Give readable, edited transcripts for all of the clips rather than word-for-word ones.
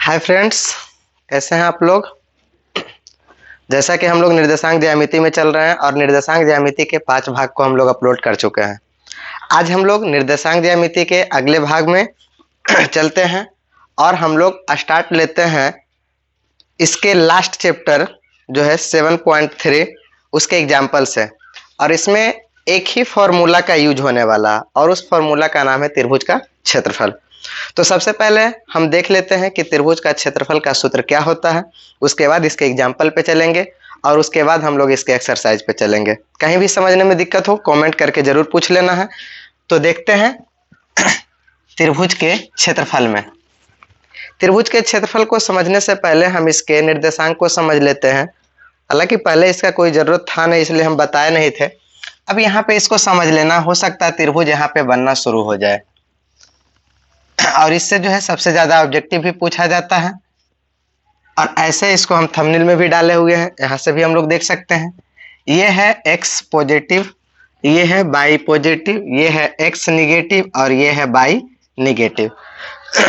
Hi friends, कैसे हैं आप लोग। जैसा कि हम लोग निर्देशांक ज्यामिति में चल रहे हैं और निर्देशांक ज्यामिति के 5 भाग को हम लोग अपलोड कर चुके हैं। आज हम लोग निर्देशांक ज्यामिति के अगले भाग में चलते हैं और हम लोग स्टार्ट लेते हैं इसके लास्ट चैप्टर जो है 7.3 उसके एग्जाम्पल से। और इसमें एक ही फॉर्मूला का यूज होने वाला और उस फॉर्मूला का नाम है त्रिभुज का क्षेत्रफल। तो सबसे पहले हम देख लेते हैं कि त्रिभुज का क्षेत्रफल का सूत्र क्या होता है। उसके बाद इसके एग्जाम्पल पे चलेंगे और उसके बाद हम लोग इसके एक्सरसाइज पे चलेंगे। कहीं भी समझने में दिक्कत हो कमेंट करके जरूर पूछ लेना है। तो देखते हैं त्रिभुज के क्षेत्रफल में। त्रिभुज के क्षेत्रफल को समझने से पहले हम इसके निर्देशांक को समझ लेते हैं। हालांकि पहले इसका कोई जरूरत था नहीं, इसलिए हम बताए नहीं थे। अब यहाँ पे इसको समझ लेना, हो सकता है त्रिभुज यहाँ पे बनना शुरू हो जाए और इससे जो है सबसे ज्यादा ऑब्जेक्टिव भी पूछा जाता है। और ऐसे इसको हम थंबनेल में भी डाले हुए हैं, यहाँ से भी हम लोग देख सकते हैं। ये है एक्स पॉजिटिव, ये है बाई पॉजिटिव, ये है एक्स निगेटिव और ये है बाई निगेटिव।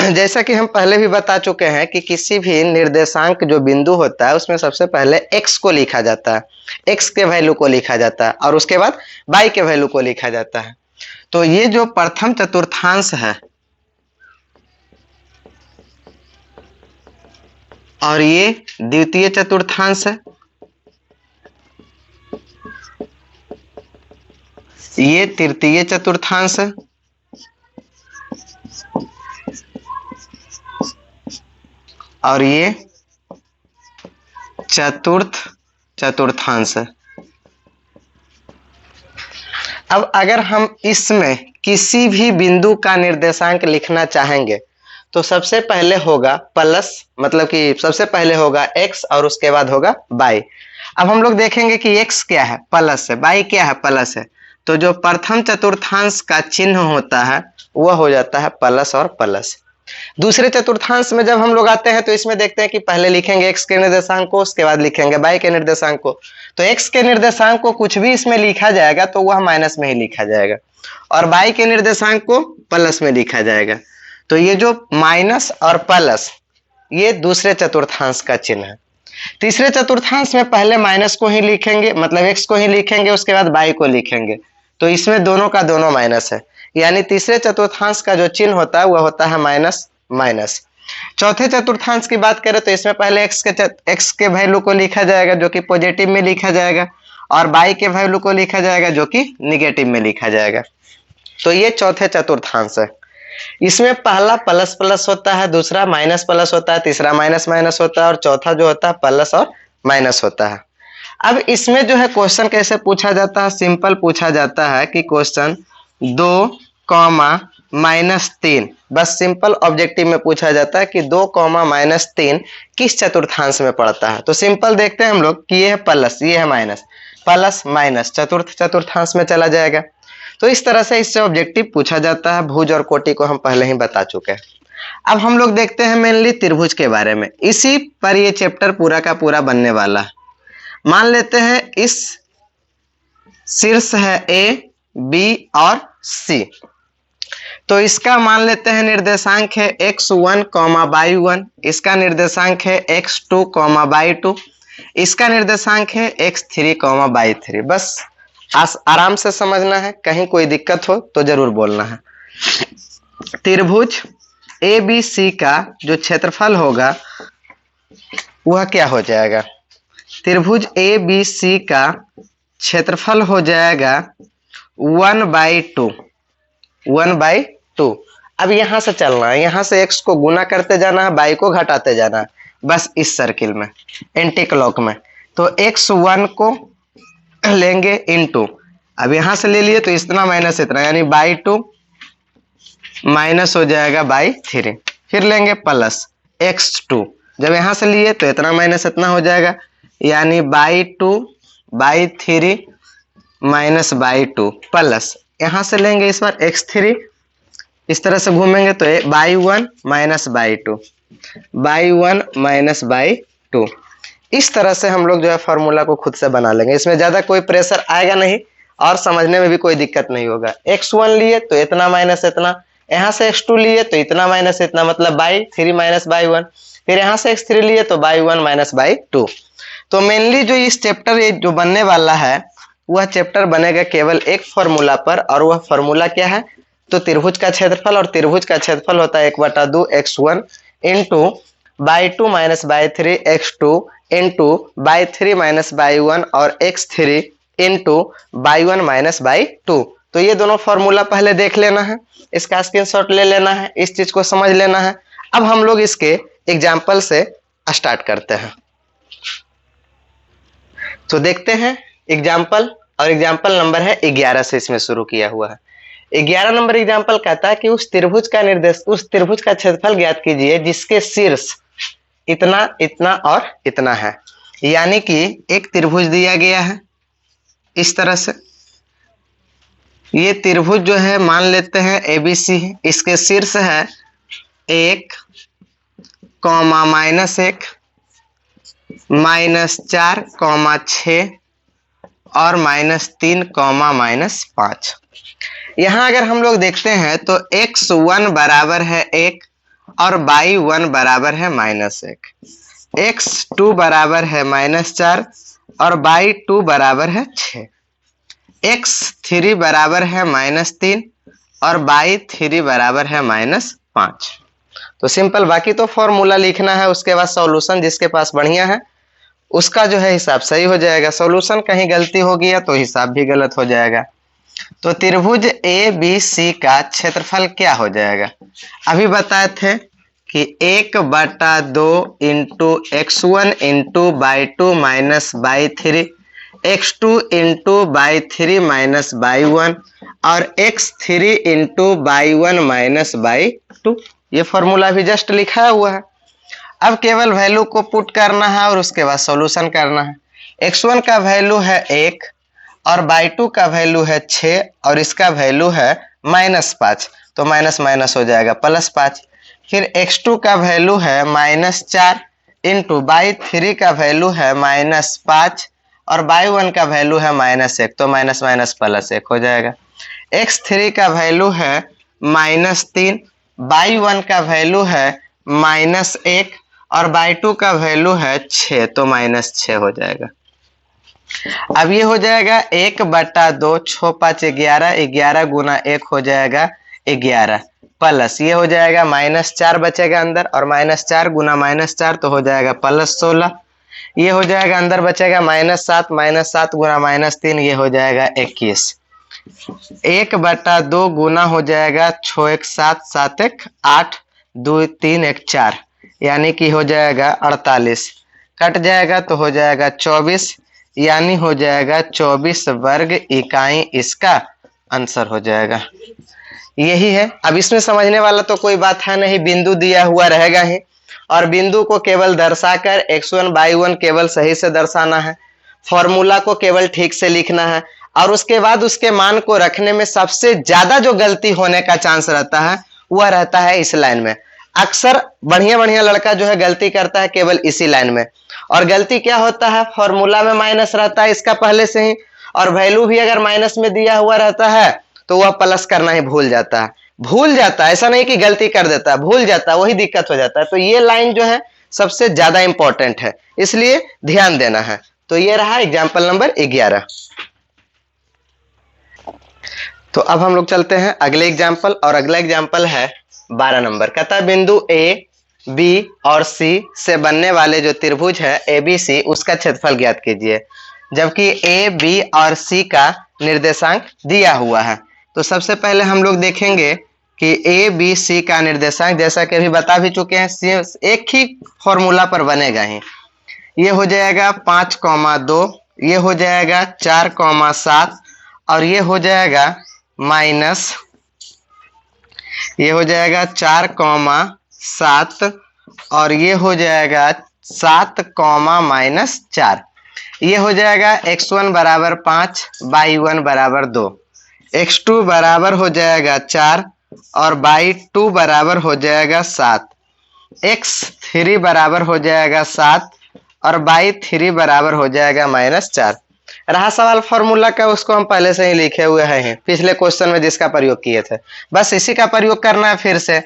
जैसा कि हम पहले भी बता चुके हैं कि किसी भी निर्देशांक जो बिंदु होता है उसमें सबसे पहले एक्स को लिखा जाता है, एक्स के वैल्यू को लिखा जाता है और उसके बाद बाई के वैल्यू को लिखा जाता है। तो ये जो प्रथम चतुर्थांश है और ये द्वितीय चतुर्थांश है, ये तृतीय चतुर्थांश है और ये चतुर्थ चतुर्थांश है। अब अगर हम इसमें किसी भी बिंदु का निर्देशांक लिखना चाहेंगे तो सबसे पहले होगा प्लस, मतलब कि सबसे पहले होगा x और उसके बाद होगा y। अब हम लोग देखेंगे कि x क्या है, प्लस है, y क्या है, प्लस है। तो जो प्रथम चतुर्थांश का चिन्ह होता है वह हो जाता है प्लस और प्लस। दूसरे चतुर्थांश में जब हम लोग आते हैं तो इसमें देखते हैं कि पहले लिखेंगे x के निर्देशांक को, उसके बाद लिखेंगे y के निर्देशांक को। तो x के निर्देशांक को कुछ भी इसमें लिखा जाएगा तो वह माइनस में ही लिखा जाएगा और y के निर्देशांक को प्लस में लिखा जाएगा। तो ये जो माइनस और प्लस ये दूसरे चतुर्थांश का चिन्ह है। तीसरे चतुर्थांश में पहले माइनस को ही लिखेंगे, मतलब x को ही लिखेंगे, उसके बाद y को लिखेंगे। तो इसमें दोनों का दोनों माइनस है, यानी तीसरे चतुर्थांश का जो चिन्ह होता है वह होता है माइनस माइनस। चौथे चतुर्थांश की बात करें तो इसमें पहले x के वैल्यू को लिखा जाएगा जो कि पॉजिटिव में लिखा जाएगा और y के वैल्यू को लिखा जाएगा जो कि निगेटिव में लिखा जाएगा। तो ये चौथे चतुर्थांश है। इसमें पहला प्लस प्लस होता है, दूसरा माइनस प्लस होता है, तीसरा माइनस माइनस होता है और चौथा जो होता है प्लस और माइनस होता है। अब इसमें जो है क्वेश्चन कैसे पूछा जाता है, सिंपल पूछा जाता है कि क्वेश्चन 2, -3, बस सिंपल ऑब्जेक्टिव में पूछा जाता है कि 2, -3 किस चतुर्थांश में पड़ता है। तो सिंपल देखते हैं हम लोग कि ये है प्लस, ये है माइनस, प्लस माइनस चतुर्थ चतुर्थांश में चला जाएगा। तो इस तरह से इससे ऑब्जेक्टिव पूछा जाता है। भुज और कोटि को हम पहले ही बता चुके हैं। अब हम लोग देखते हैं मेनली त्रिभुज के बारे में। इसी पर ये चैप्टर पूरा का पूरा बनने वाला है। मान लेते हैं इस शीर्ष है A, B और C। तो इसका मान लेते हैं निर्देशांक है x1, y1, इसका निर्देशांक है x2, y2, इसका निर्देशांक है x3, y3। बस आराम से समझना है, कहीं कोई दिक्कत हो तो जरूर बोलना है। त्रिभुज ABC का जो क्षेत्रफल होगा वह क्या हो जाएगा, त्रिभुज ABC का क्षेत्रफल हो जाएगा 1/2, 1/2। अब यहां से चलना है, यहां से x को गुना करते जाना है, y को घटाते जाना है, बस इस सर्किल में एंटी क्लॉक में। तो x1 को लेंगे इनटू, अब यहां से ले लिए तो इतना माइनस इतना, यानी by2 माइनस हो जाएगा by3। फिर लेंगे प्लस x2, जब यहां से लिए तो इतना माइनस इतना हो जाएगा, यानी by2/3 माइनस by2 प्लस यहां से लेंगे इस बार x3, इस तरह से घूमेंगे तो by1 minus by2, by1 minus by2। इस तरह से हम लोग जो है फॉर्मूला को खुद से बना लेंगे। इसमें ज्यादा कोई प्रेशर आएगा नहीं और समझने में भी कोई दिक्कत नहीं होगा। x1 लिए तो इतना माइनस इतना, यहाँ से x2 लिए तो इतना माइनस इतना, मतलब बाई 3 माइनस बाई 1। फिर यहाँ से x3 लिए तो बाई 1 माइनस बाई 2। तो मेनली जो इस चैप्टर ये जो बनने वाला है वह चैप्टर बनेगा केवल एक फॉर्मूला पर, और वह फॉर्मूला क्या है, तो त्रिभुज का क्षेत्रफल, और त्रिभुज का क्षेत्रफल होता है 1/2 x1 into by 2 minus by 3 x2 into by 3 minus by 1 और x3 into by 1 minus by 2। तो ये दोनों फॉर्मूला पहले देख लेना है, इसका स्क्रीनशॉट ले लेना है, इस चीज को समझ लेना है। अब हम लोग इसके एग्जाम्पल से स्टार्ट करते हैं। तो देखते हैं एग्जाम्पल, और एग्जाम्पल नंबर है 11 से इसमें शुरू किया हुआ है। 11 नंबर एग्जाम्पल कहता है कि उस त्रिभुज का क्षेत्रफल ज्ञात कीजिए जिसके शीर्ष इतना इतना और इतना है। यानी कि एक त्रिभुज दिया गया है इस तरह से, ये त्रिभुज जो है मान लेते हैं ABC है, इसके शीर्ष है 1, -1, -4, -6 और -3, -5। यहाँ अगर हम लोग देखते हैं तो x1 बराबर है 1 और y1 बराबर है -1, x2 बराबर है -4 और y2 बराबर है 6, x3 बराबर है -3 और y3 बराबर है -5। तो सिंपल, बाकी तो फॉर्मूला लिखना है, उसके बाद सॉल्यूशन जिसके पास बढ़िया है उसका जो है हिसाब सही हो जाएगा, सॉल्यूशन कहीं गलती हो गया तो हिसाब भी गलत हो जाएगा। तो त्रिभुज ABC का क्षेत्रफल क्या हो जाएगा, अभी बताए थे कि 1/2 into x1 into by 2 minus by 3, x2 into by 3 minus by 1 और x3 into by 1 minus by 2। ये फॉर्मूला भी जस्ट लिखा हुआ है। अब केवल वैल्यू को पुट करना है और उसके बाद सॉल्यूशन करना है। x1 का वैल्यू है 1 और बाई 2 का वैल्यू है 6 और इसका वैल्यू है -5, तो माइनस माइनस हो जाएगा +5। फिर x2 का वैल्यू है -4 इंटू बाई 3 का वैल्यू है -5 और बाई 1 का वैल्यू है -1, तो माइनस माइनस +1 हो जाएगा। x3 का वैल्यू है -3, बाई 1 का वैल्यू है -1 और बाई 2 का वैल्यू है 6, तो -6 हो जाएगा। अब ये हो जाएगा 1/2, 6 5 11, 11 गुना 1 हो जाएगा 11, प्लस ये हो जाएगा -4 बचेगा अंदर, और -4 गुना -4 तो हो जाएगा +16। ये हो जाएगा अंदर बचेगा -7, -7 गुना -3 ये हो जाएगा 21। 1/2 गुना हो जाएगा 6 1 7, 7 1 8, 2 3 1 4, यानी कि हो जाएगा 48। कट जाएगा तो हो जाएगा 24, यानी हो जाएगा 24 वर्ग इकाई इसका आंसर हो जाएगा। यही है। अब इसमें समझने वाला तो कोई बात है नहीं, बिंदु दिया हुआ रहेगा ही, और बिंदु को केवल दर्शाकर x1 बाई 1 केवल सही से दर्शाना है, फॉर्मूला को केवल ठीक से लिखना है, और उसके बाद उसके मान को रखने में सबसे ज्यादा जो गलती होने का चांस रहता है वह रहता है इस लाइन में। अक्सर बढ़िया बढ़िया लड़का जो है गलती करता है केवल इसी लाइन में, और गलती क्या होता है, फॉर्मूला में माइनस रहता है इसका पहले से ही, और वैल्यू भी अगर माइनस में दिया हुआ रहता है तो वह प्लस करना ही भूल जाता है, ऐसा नहीं कि गलती कर देता है, भूल जाता है, वही दिक्कत हो जाता है। तो ये लाइन जो है सबसे ज्यादा इंपॉर्टेंट है, इसलिए ध्यान देना है। तो ये रहा एग्जाम्पल नंबर 11। तो अब हम लोग चलते हैं अगले एग्जाम्पल, और अगला एग्जाम्पल है 12 नंबर। कहता है बिंदु ए, बी और सी से बनने वाले जो त्रिभुज है ABC उसका क्षेत्रफल ज्ञात कीजिए, जबकि ए, बी और सी का निर्देशांक दिया हुआ है। तो सबसे पहले हम लोग देखेंगे कि ए, बी, सी का निर्देशांक, जैसा कि अभी बता भी चुके हैं, एक ही फॉर्मूला पर बनेगा ही। ये हो जाएगा 5,2, ये हो जाएगा 4,7 और ये हो जाएगा ये हो जाएगा 4,7 और ये हो जाएगा 7,-4। ये हो जाएगा x1 बराबर 5, y1 बराबर 2, x2 बराबर हो जाएगा 4 और y2 बराबर हो जाएगा 7, x3 बराबर हो जाएगा 7 और y3 बराबर हो जाएगा -4। रहा सवाल फॉर्मूला का, उसको हम पहले से ही लिखे हुए हैं पिछले क्वेश्चन में जिसका प्रयोग किए थे, बस इसी का प्रयोग करना है फिर से।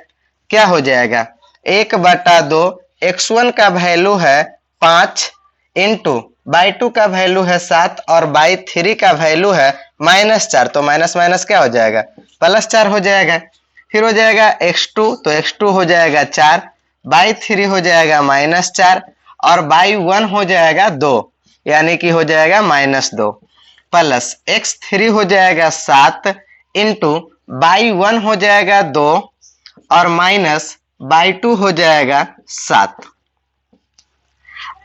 क्या हो जाएगा 1/2 x1 का वैल्यू है 5 इंटू बाई 2 का वैल्यू है 7 और बाई 3 का वैल्यू है -4, तो माइनस माइनस क्या हो जाएगा +4 हो जाएगा। फिर हो जाएगा x2, तो x2 हो जाएगा 4, बाई 3 हो जाएगा -4 और बाई 1 हो जाएगा 2, यानी कि हो जाएगा -2 प्लस x3 हो जाएगा 7 इंटू बाई 1 हो जाएगा 2 और माइनस बाई 2 हो जाएगा 7।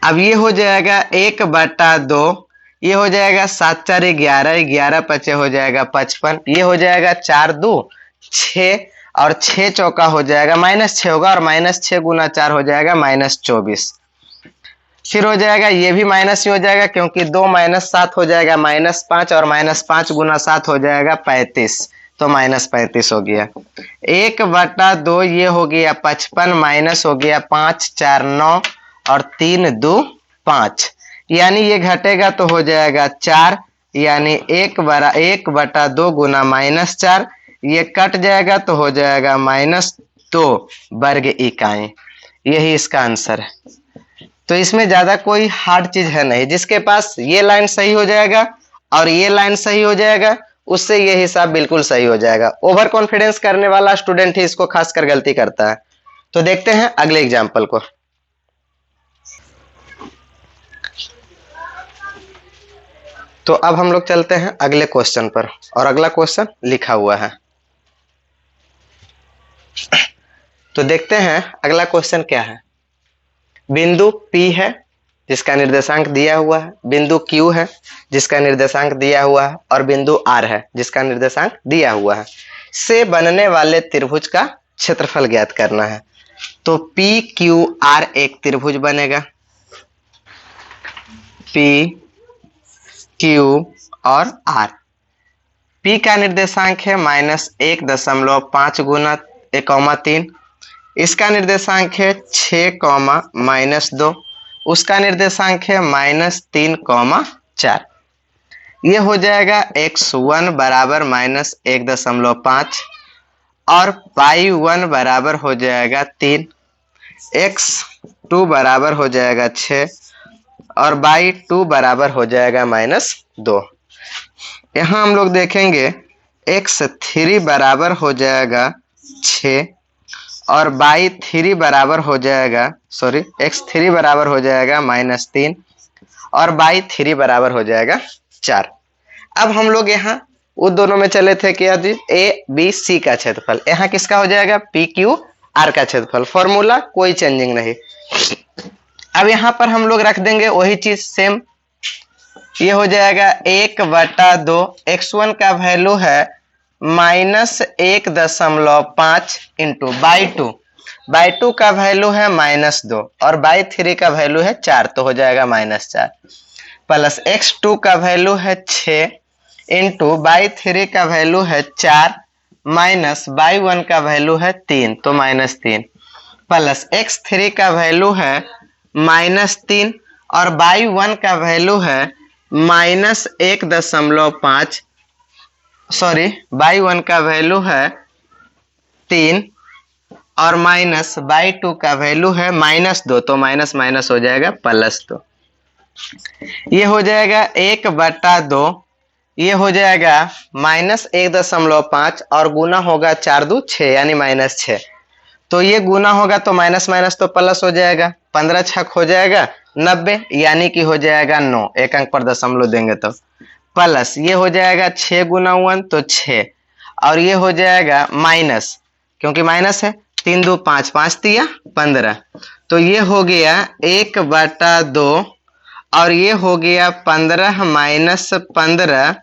अब ये हो जाएगा 1/2, ये हो जाएगा 7 4 11, 11 5 हो जाएगा 55, ये हो जाएगा 4 2 6 और 6 चौका हो जाएगा -6 होगा और -6 गुना 4 हो जाएगा -24। फिर हो जाएगा ये भी माइनस ही हो जाएगा क्योंकि 2 - 7 हो जाएगा -5 और -5 गुना 7 हो जाएगा 35, तो -35 हो गया। 1/2 ये हो गया 55 माइनस हो गया 5 4 9 और 3 2 5, यानी ये घटेगा तो हो जाएगा 4, यानी 1/2 गुना -4, ये कट जाएगा तो हो जाएगा -2 वर्ग इकाई। यही इसका आंसर है। तो इसमें ज्यादा कोई हार्ड चीज है नहीं, जिसके पास ये लाइन सही हो जाएगा और ये लाइन सही हो जाएगा उससे ये हिसाब बिल्कुल सही हो जाएगा। ओवर कॉन्फिडेंस करने वाला स्टूडेंट ही इसको खासकर गलती करता है। तो देखते हैं अगले एग्जाम्पल को। तो अब हम लोग चलते हैं अगले क्वेश्चन पर और अगला क्वेश्चन लिखा हुआ है। तो देखते हैं अगला क्वेश्चन क्या है। बिंदु P है जिसका निर्देशांक दिया हुआ है, बिंदु Q है जिसका निर्देशांक दिया हुआ है और बिंदु R है जिसका निर्देशांक दिया हुआ है, से बनने वाले त्रिभुज का क्षेत्रफल ज्ञात करना है। तो PQR एक त्रिभुज बनेगा, PQ और R। P का निर्देशांक है -1.5 गुना 1,3, इसका निर्देशांक है 6, -2, उसका निर्देशांक है -3,4। ये हो जाएगा x1 बराबर -1.5 और y1 बराबर हो जाएगा 3, x2 बराबर हो जाएगा 6 और y2 बराबर हो जाएगा -2। यहाँ हम लोग देखेंगे x3 बराबर हो जाएगा 6 और y3 बराबर हो जाएगा x3 बराबर हो जाएगा -3 और y3 बराबर हो जाएगा 4। अब हम लोग यहाँ वो दोनों में चले थे कि ABC का क्षेत्रफल, यहाँ किसका हो जाएगा PQR का क्षेत्रफल। फॉर्मूला कोई चेंजिंग नहीं। अब यहाँ पर हम लोग रख देंगे वही चीज सेम। ये हो जाएगा 1/2, x1 का वैल्यू है -1.5 इंटू बाई 2 का वैल्यू है -2 और बाई 3 का वैल्यू है 4, तो हो जाएगा -4 प्लस x2 का वैल्यू है 6 इंटू बाई 3 का वैल्यू है 4 माइनस बाई 1 का वैल्यू है 3, तो -3 प्लस x3 का वैल्यू है -3 और बाई 1 का वैल्यू है -1.5 बाई 1 का वैल्यू है 3 और माइनस बाई 2 का वैल्यू है -2, तो माइनस माइनस हो जाएगा +2। ये हो जाएगा 1/2, ये हो जाएगा -1.5 और गुना होगा 4 2 6 यानी -6, तो ये गुना होगा तो माइनस माइनस तो प्लस हो जाएगा, 15 छक हो जाएगा 90 यानी कि हो जाएगा 9, एक अंक पर दशमलव देंगे तो प्लस ये हो जाएगा 6 गुना 1 तो 6 और ये हो जाएगा माइनस, क्योंकि माइनस है 3 2 5 5 3 15, तो ये हो गया 1/2 और ये हो गया 15 - 15,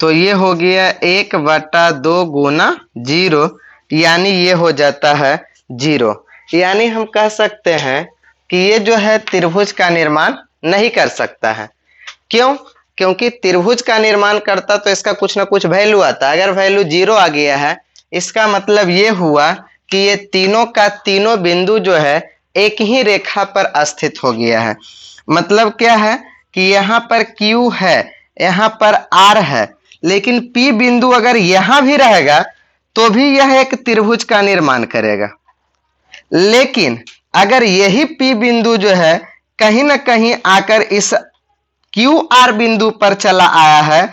तो ये हो गया 1/2 गुना 0 यानी ये हो जाता है 0। यानी हम कह सकते हैं कि ये जो है त्रिभुज का निर्माण नहीं कर सकता है। क्यों? क्योंकि त्रिभुज का निर्माण करता तो इसका कुछ ना कुछ वैल्यू आता। अगर वैल्यू 0 आ गया है इसका मतलब ये हुआ कि ये तीनों का तीनों बिंदु जो है एक ही रेखा पर स्थित हो गया है। मतलब क्या है कि यहाँ पर Q है, यहाँ पर R है, लेकिन P बिंदु अगर यहाँ भी रहेगा तो भी यह एक त्रिभुज का निर्माण करेगा। लेकिन अगर यही P बिंदु जो है कहीं ना कहीं आकर इस QR बिंदु पर चला आया है,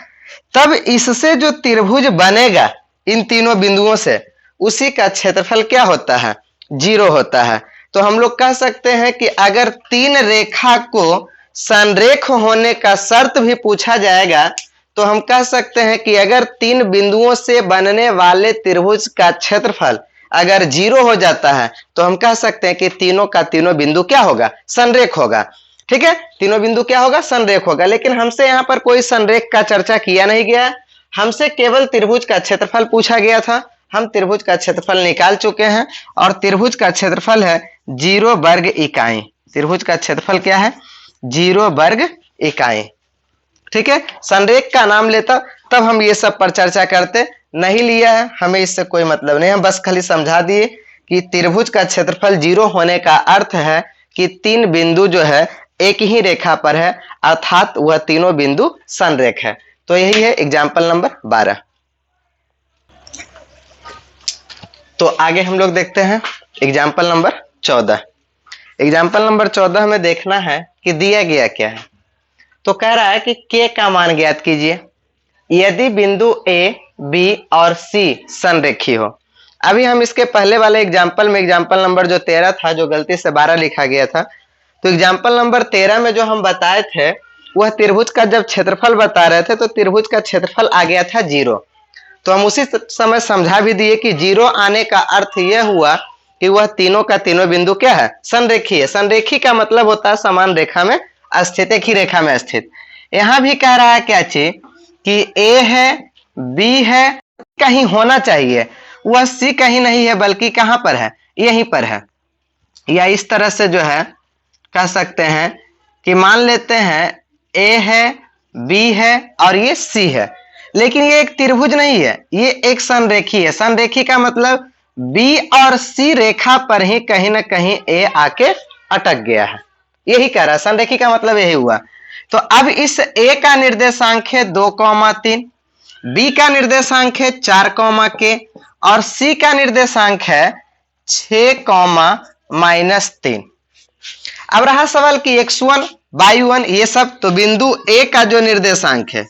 तब इससे जो त्रिभुज बनेगा इन तीनों बिंदुओं से, उसी का क्षेत्रफल क्या होता है? 0 होता है। तो हम लोग कह सकते हैं कि अगर तीन रेखा को संरेख होने का शर्त भी पूछा जाएगा तो हम कह सकते हैं कि अगर तीन बिंदुओं से बनने वाले त्रिभुज का क्षेत्रफल अगर 0 हो जाता है तो हम कह सकते हैं कि तीनों का तीनों बिंदु क्या होगा? संरेख होगा। ठीक है, तीनों बिंदु क्या होगा? संरेख होगा। लेकिन हमसे यहाँ पर कोई संरेख का चर्चा किया नहीं गया, हमसे केवल त्रिभुज का क्षेत्रफल पूछा गया था। हम त्रिभुज का क्षेत्रफल निकाल चुके हैं और त्रिभुज का क्षेत्रफल है 0 वर्ग इकाई। त्रिभुज का क्षेत्रफल क्या है? 0 वर्ग इकाई। ठीक है, संरेख का नाम लेता तब हम ये सब पर चर्चा करते, नहीं लिया है, हमें इससे कोई मतलब नहीं। हम बस खाली समझा दिए कि त्रिभुज का क्षेत्रफल 0 होने का अर्थ है कि तीन बिंदु जो है एक ही रेखा पर है, अर्थात वह तीनों बिंदु संरेख है। तो यही है एग्जाम्पल नंबर 12। तो आगे हम लोग देखते हैं एग्जाम्पल नंबर 14। एग्जाम्पल नंबर 14 में देखना है कि दिया गया क्या है। तो कह रहा है कि K का मान ज्ञात कीजिए यदि बिंदु A, B और C संरेखी हो। अभी हम इसके पहले वाले एग्जाम्पल में एग्जाम्पल नंबर जो 13 था, जो गलती से 12 लिखा गया था, तो एग्जाम्पल नंबर 13 में जो हम बताए थे वह त्रिभुज का जब क्षेत्रफल बता रहे थे तो त्रिभुज का क्षेत्रफल आ गया था 0। तो हम उसी समय समझा भी दिए कि 0 आने का अर्थ यह हुआ कि वह तीनों का तीनों बिंदु क्या है? संरेखी है। संरेखी का मतलब होता है समान रेखा में स्थित, एक ही रेखा में स्थित। यहां भी कह रहा है क्या चीज कि A है, B है, कहीं होना चाहिए, वह C कहीं नहीं है बल्कि कहां पर है? यहीं पर है। या इस तरह से जो है कह सकते हैं कि मान लेते हैं A है, B है और ये C है, लेकिन ये एक त्रिभुज नहीं है, ये एक संरेखी है। संरेखी का मतलब B और C रेखा पर ही कहीं ना कहीं A आके अटक गया है, यही कह रहा है। संरेखी का मतलब यही हुआ। तो अब इस A का निर्देशांक है 2,3, B का निर्देशांक है 4, और C का निर्देशांक है 6, अब रहा सवाल कि x1, y1 ये सब, तो बिंदु A का जो निर्देशांक है,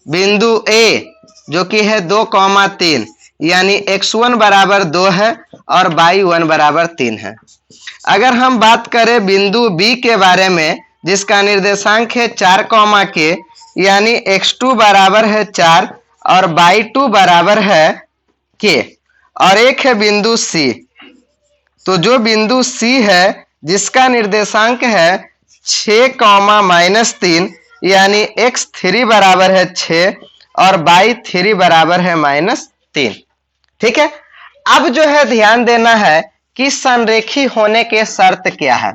बिंदु A जो कि है 2,3, यानी x1 बराबर 2 है और y1 बराबर 3 है। अगर हम बात करें बिंदु B के बारे में जिसका निर्देशांक है 4, यानी x2 बराबर है 4 और y2 बराबर है k, और एक है बिंदु C। तो जो बिंदु C है जिसका निर्देशांक है 6, यानी x3 बराबर है 6 और y3 बराबर है -3। ठीक है, अब जो है ध्यान देना है कि संरेखी होने के शर्त क्या है।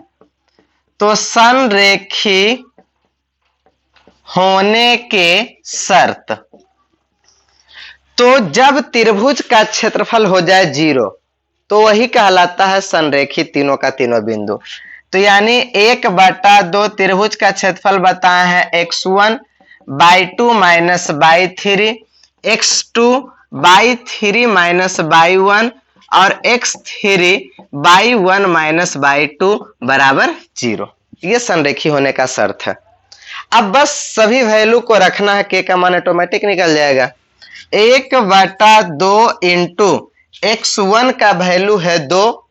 तो संरेखी होने के शर्त, तो जब त्रिभुज का क्षेत्रफल हो जाए 0 तो वही कहलाता है संरेखी तीनों का तीनों बिंदु। तो यानी 1/2 त्रिभुज का क्षेत्रफल बताए हैं x1 y2 minus y3, x2 y3 minus y1 और x3 y1 माइनस y2 बराबर 0। ये संरेखी होने का शर्त है। अब बस सभी वैल्यू को रखना है, k का मान ऑटोमेटिक निकल जाएगा। 1/2 इंटू x1 का वैल्यू है 2,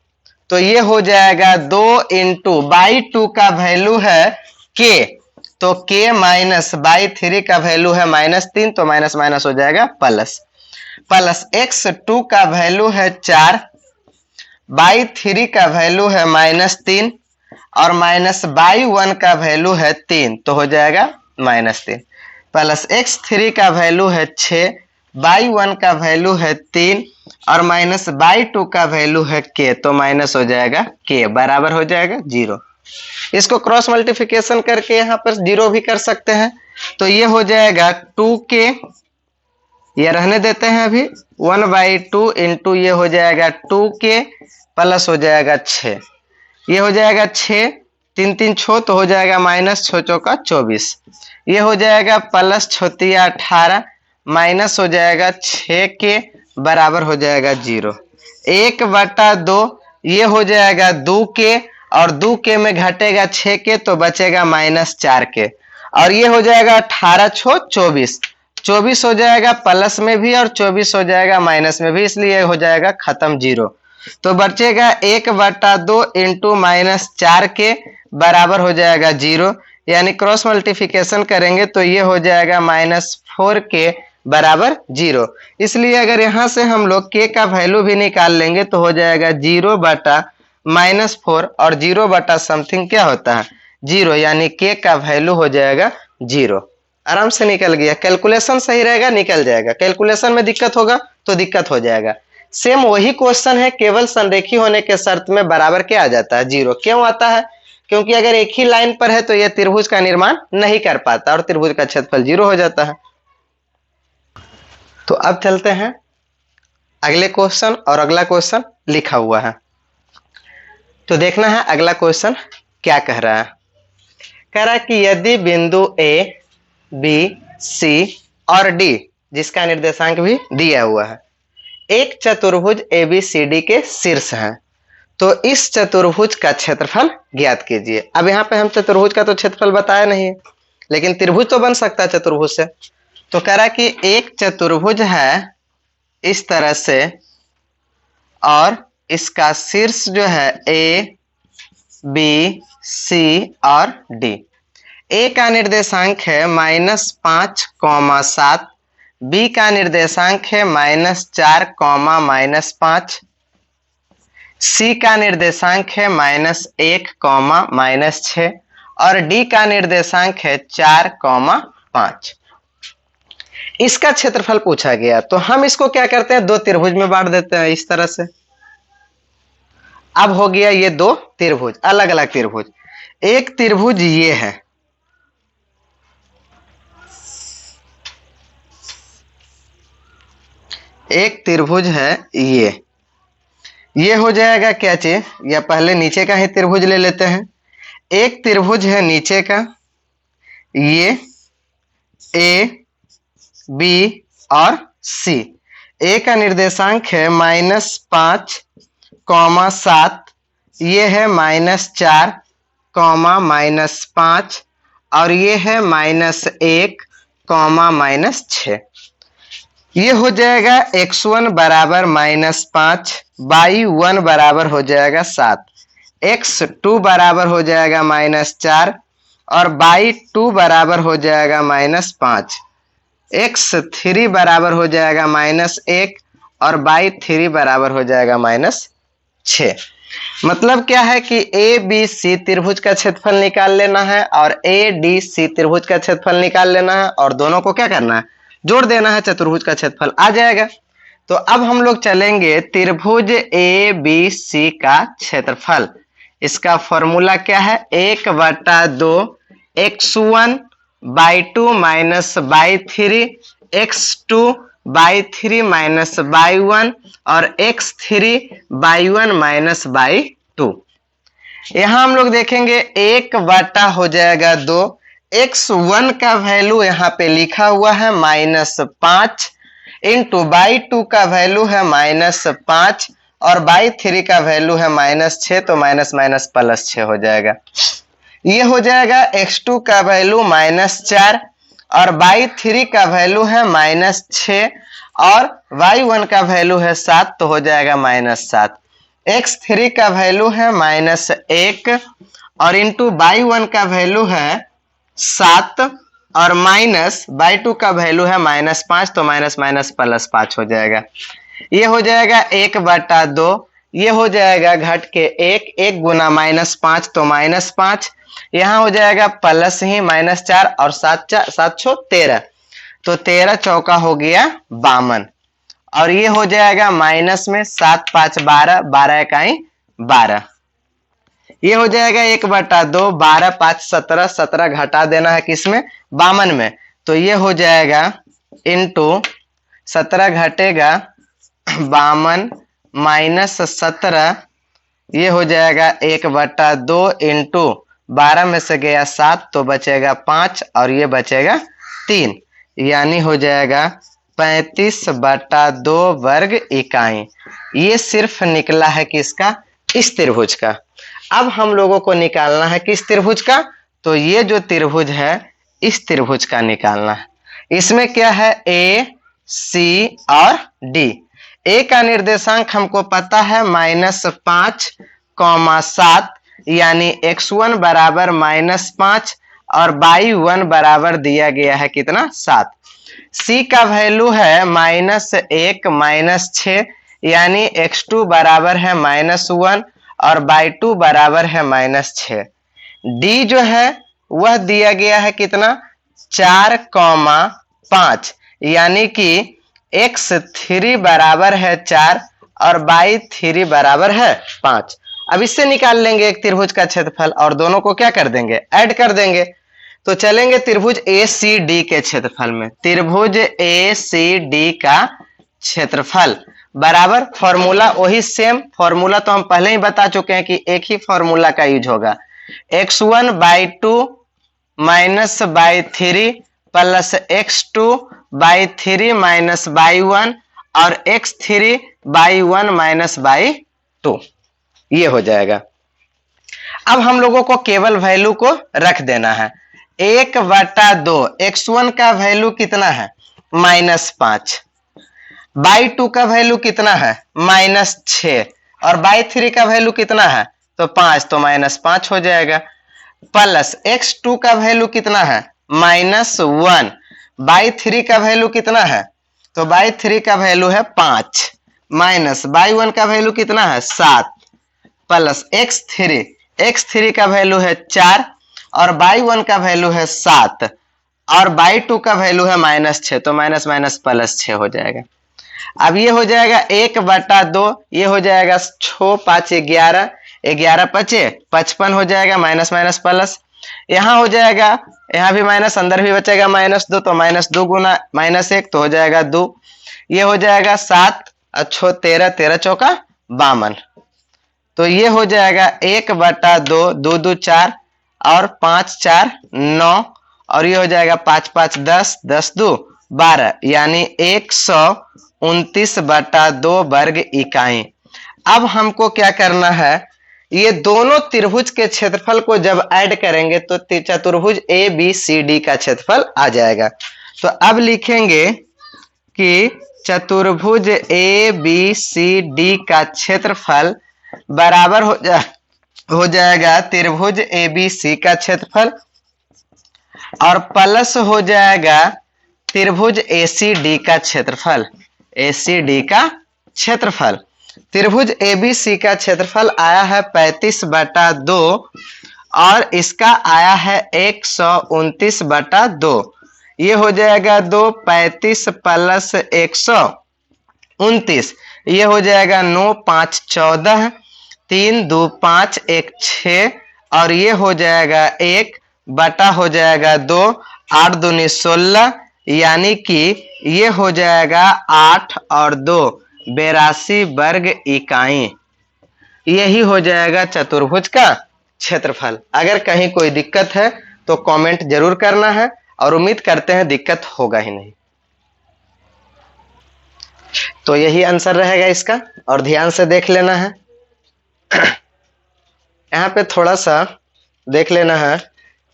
तो ये हो जाएगा 2 इंटू y2 का वैल्यू है k, तो k माइनस y3 का वैल्यू है -3, तो माइनस माइनस हो जाएगा प्लस, प्लस x2 का वैल्यू है 4, y3 का वैल्यू है -3 और माइनस y1 का वैल्यू है 3, तो हो जाएगा -3, प्लस x3 का वैल्यू है 6, y1 का वैल्यू है 3 और माइनस y2 का वैल्यू है k, तो माइनस हो जाएगा k, बराबर हो जाएगा 0। इसको क्रॉस मल्टीप्लिकेशन करके यहाँ पर 0 भी कर सकते हैं, तो ये हो जाएगा 2k, ये रहने देते हैं अभी, 1/2 इंटू ये हो जाएगा 2k प्लस हो जाएगा 6, ये हो जाएगा 6 तीन तीन छो तो हो जाएगा माइनस छो चौका 24। ये हो जाएगा प्लस छोतिया 18 माइनस हो जाएगा 6 के बराबर हो जाएगा 0। 1/2 ये हो जाएगा 2 के, और 2 के में घटेगा 6 के तो बचेगा -4 के, और ये हो जाएगा 18 छो 24। 24 हो जाएगा प्लस में भी और 24 हो जाएगा माइनस में भी, इसलिए हो जाएगा खत्म 0। तो बचेगा 1/2 इंटू -4 के बराबर हो जाएगा 0, यानी क्रॉस मल्टीप्लिकेशन करेंगे तो ये हो जाएगा -4 के बराबर 0। इसलिए अगर यहाँ से हम लोग के का वैल्यू भी निकाल लेंगे तो हो जाएगा 0/-4, और 0 समथिंग क्या होता है 0, यानी के का वैल्यू हो जाएगा 0। आराम से निकल गया। कैलकुलेशन सही रहेगा निकल जाएगा, कैलकुलेशन में दिक्कत होगा तो दिक्कत हो जाएगा। सेम वही क्वेश्चन है, केवल संरेखी होने के शर्त में बराबर क्या आ जाता है 0। क्यों आता है? क्योंकि अगर एक ही लाइन पर है तो यह त्रिभुज का निर्माण नहीं कर पाता और त्रिभुज का क्षेत्रफल 0 हो जाता है। तो अब चलते हैं अगले क्वेश्चन, और अगला क्वेश्चन लिखा हुआ है तो देखना है अगला क्वेश्चन क्या कह रहा है। कह रहा है कि यदि बिंदु ए, बी, सी और डी जिसका निर्देशांक भी दिया हुआ है एक चतुर्भुज ABCD के शीर्ष हैं, तो इस चतुर्भुज का क्षेत्रफल ज्ञात कीजिए। अब यहाँ पे हम चतुर्भुज का तो क्षेत्रफल बताया नहीं है, लेकिन त्रिभुज तो बन सकता है चतुर्भुज से। तो कह रहा है कि एक चतुर्भुज है इस तरह से, और इसका शीर्ष जो है A, B, C और D। A का निर्देशांक है -5, 7, B का निर्देशांक है -4, -5, C का निर्देशांक है -1, -6 और D का निर्देशांक है 4, 5। इसका क्षेत्रफल पूछा गया, तो हम इसको क्या करते हैं, दो त्रिभुज में बांट देते हैं इस तरह से। अब हो गया ये दो त्रिभुज, अलग अलग त्रिभुज। एक त्रिभुज ये है, एक त्रिभुज है ये हो जाएगा क्या चीज, या पहले नीचे का ही त्रिभुज ले लेते हैं। एक त्रिभुज है नीचे का, ये A, B और C। A का निर्देशांक है -5, 7, ये है -4, -5 और ये है -1, -6। ये हो जाएगा x1 बराबर -5, y1 बराबर हो जाएगा 7, x2 बराबर हो जाएगा -4 और y2 बराबर हो जाएगा -5, x3 बराबर हो जाएगा -1 और y3 बराबर हो जाएगा -6। मतलब क्या है कि ABC त्रिभुज का क्षेत्रफल निकाल लेना है और ADC त्रिभुज का क्षेत्रफल निकाल लेना है, और दोनों को क्या करना है, जोड़ देना है, चतुर्भुज का क्षेत्रफल आ जाएगा। तो अब हम लोग चलेंगे त्रिभुज ABC का क्षेत्रफल। इसका फॉर्मूला क्या है, 1/2 x1/2 minus y3, x2/3 minus y1 और x3/1 माइनस y2। यहां हम लोग देखेंगे 1/2 हो जाएगा 2, x1 का वैल्यू यहाँ पे लिखा हुआ है -5 इंटू y2 का वैल्यू है -5 और y3 का वैल्यू है -6, तो माइनस प्लस 6 हो जाएगा। ये हो जाएगा x2 का वैल्यू -4 और y3 का वैल्यू है -6 और y1 का वैल्यू है 7, तो हो जाएगा -7। x3 का वैल्यू है -1 और इंटू y1 का वैल्यू है 7 और माइनस y2 का वैल्यू है -5, तो माइनस प्लस 5 हो जाएगा। ये हो जाएगा 1/2, ये हो जाएगा घट के 1 गुना -5 तो -5, यहाँ हो जाएगा प्लस ही -4 और 7 छो 13, तो 13 चौका हो गया 52 और ये हो जाएगा माइनस में 7 5 12, 12 इकाई 12। ये हो जाएगा 1/2, 12 5 17, 17 घटा देना है किसमें, 52 में, तो ये हो जाएगा इंटू 17 घटेगा 52 माइनस 17, ये हो जाएगा 1/2 इंटू 12 में से गया 7 तो बचेगा 5 और ये बचेगा 3, यानी हो जाएगा 35/2 वर्ग इकाई। ये सिर्फ निकला है किसका? इस त्रिभुज का। अब हम लोगों को निकालना है किस त्रिभुज का? तो ये जो त्रिभुज है इस त्रिभुज का निकालना है। इसमें क्या है? ए, सी और डी। ए का निर्देशांक हमको पता है -5, 7, यानी x1 बराबर -5 और y1 बराबर दिया गया है कितना? 7। सी का वैल्यू है -1, -6, यानी x2 बराबर है -1 और y2 बराबर है -6। डी जो है वह दिया गया है कितना? 4, 5, यानी कि x3 बराबर है 4 और y3 बराबर है 5। अब इससे निकाल लेंगे एक त्रिभुज का क्षेत्रफल और दोनों को क्या कर देंगे? ऐड कर देंगे। तो चलेंगे त्रिभुज ACD के क्षेत्रफल में। त्रिभुज ACD का क्षेत्रफल बराबर फॉर्मूला वही सेम फॉर्मूला तो हम पहले ही बता चुके हैं कि एक ही फॉर्मूला का यूज होगा। x1/2 minus y3 plus x2/3 minus y1 और x3/1 माइनस y2, ये हो जाएगा। अब हम लोगों को केवल वैल्यू को रख देना है। 1/2 x1 का वैल्यू कितना है? -5। y2 का वैल्यू कितना है? -6 और y3 का वैल्यू कितना है? तो 5, तो -5 हो जाएगा। प्लस x2 का वैल्यू कितना है? -1। y3 का वैल्यू कितना है? तो y3 का वैल्यू है 5 माइनस y1 का वैल्यू कितना है? 7 प्लस x3 का वैल्यू है 4 और y1 का वैल्यू है 7 और y2 का वैल्यू है -6, तो माइनस माइनस प्लस 6 हो जाएगा। अब ये हो जाएगा 1/2, ये हो जाएगा 6, 5, 11, 11 5 55 हो जाएगा, माइनस माइनस प्लस। यहाँ हो जाएगा, यहाँ भी माइनस, अंदर भी बचेगा -2, तो -2 गुना -1 तो हो जाएगा 2। ये हो जाएगा 7 और 6 13, 13 चौका 52, तो ये हो जाएगा 1/2, 2 2 4 और 5 4 9 और ये हो जाएगा 5 5 10, 10 2 12, यानी 129/2 वर्ग इकाई। अब हमको क्या करना है? ये दोनों त्रिभुज के क्षेत्रफल को जब ऐड करेंगे तो चतुर्भुज ABCD का क्षेत्रफल आ जाएगा। तो अब लिखेंगे कि चतुर्भुज ABCD का क्षेत्रफल बराबर हो जाएगा त्रिभुज ABC का क्षेत्रफल और प्लस हो जाएगा त्रिभुज ACD का क्षेत्रफल। ACD का क्षेत्रफल, त्रिभुज ABC का क्षेत्रफल आया है 35/2 और इसका आया है 129/2। ये हो जाएगा 2, 35 प्लस 129, ये हो जाएगा 9, 5 14, 3 2 5 1 6 और ये हो जाएगा 1 बटा हो जाएगा 2, 8 दूनी 16, यानी कि ये हो जाएगा 8 और 2 82 वर्ग इकाई। यही हो जाएगा चतुर्भुज का क्षेत्रफल। अगर कहीं कोई दिक्कत है तो कमेंट जरूर करना है और उम्मीद करते हैं दिक्कत होगा ही नहीं। तो यही आंसर रहेगा इसका और ध्यान से देख लेना है। यहाँ पे थोड़ा सा देख लेना है,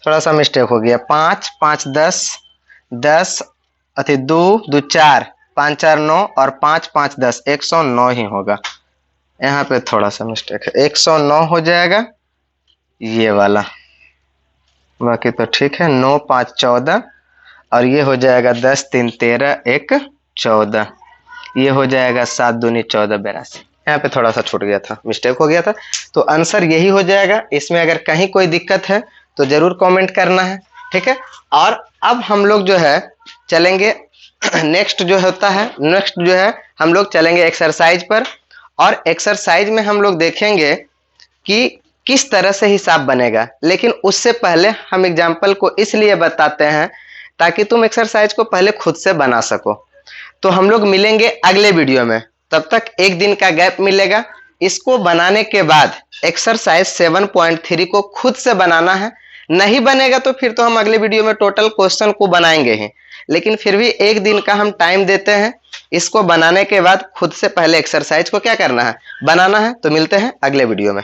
थोड़ा सा मिस्टेक हो गया। 5 5 10 10 अति 2 2 4 5 4 9 और 5 5 10 109 ही होगा। यहाँ पे थोड़ा सा मिस्टेक है, 109 हो जाएगा ये वाला, बाकी तो ठीक है। 9 5 14 और ये हो जाएगा 10 3 13 1 14, ये हो जाएगा 7 दूनी 14 82। यहाँ पे थोड़ा सा छूट गया था, मिस्टेक हो गया था। तो आंसर यही हो जाएगा। इसमें अगर कहीं कोई दिक्कत है तो जरूर कमेंट करना है, ठीक है। और अब हम लोग जो है चलेंगे नेक्स्ट जो होता है, नेक्स्ट जो है हम लोग चलेंगे एक्सरसाइज पर, और एक्सरसाइज में हम लोग देखेंगे कि किस तरह से हिसाब बनेगा। लेकिन उससे पहले हम एग्जाम्पल को इसलिए बताते हैं ताकि तुम एक्सरसाइज को पहले खुद से बना सको। तो हम लोग मिलेंगे अगले वीडियो में, तब तक एक दिन का गैप मिलेगा। इसको बनाने के बाद एक्सरसाइज 7.3 को खुद से बनाना है। नहीं बनेगा तो फिर तो हम अगले वीडियो में टोटल क्वेश्चन को बनाएंगे ही, लेकिन फिर भी एक दिन का हम टाइम देते हैं। इसको बनाने के बाद खुद से पहले एक्सरसाइज को क्या करना है, बनाना है। तो मिलते हैं अगले वीडियो में।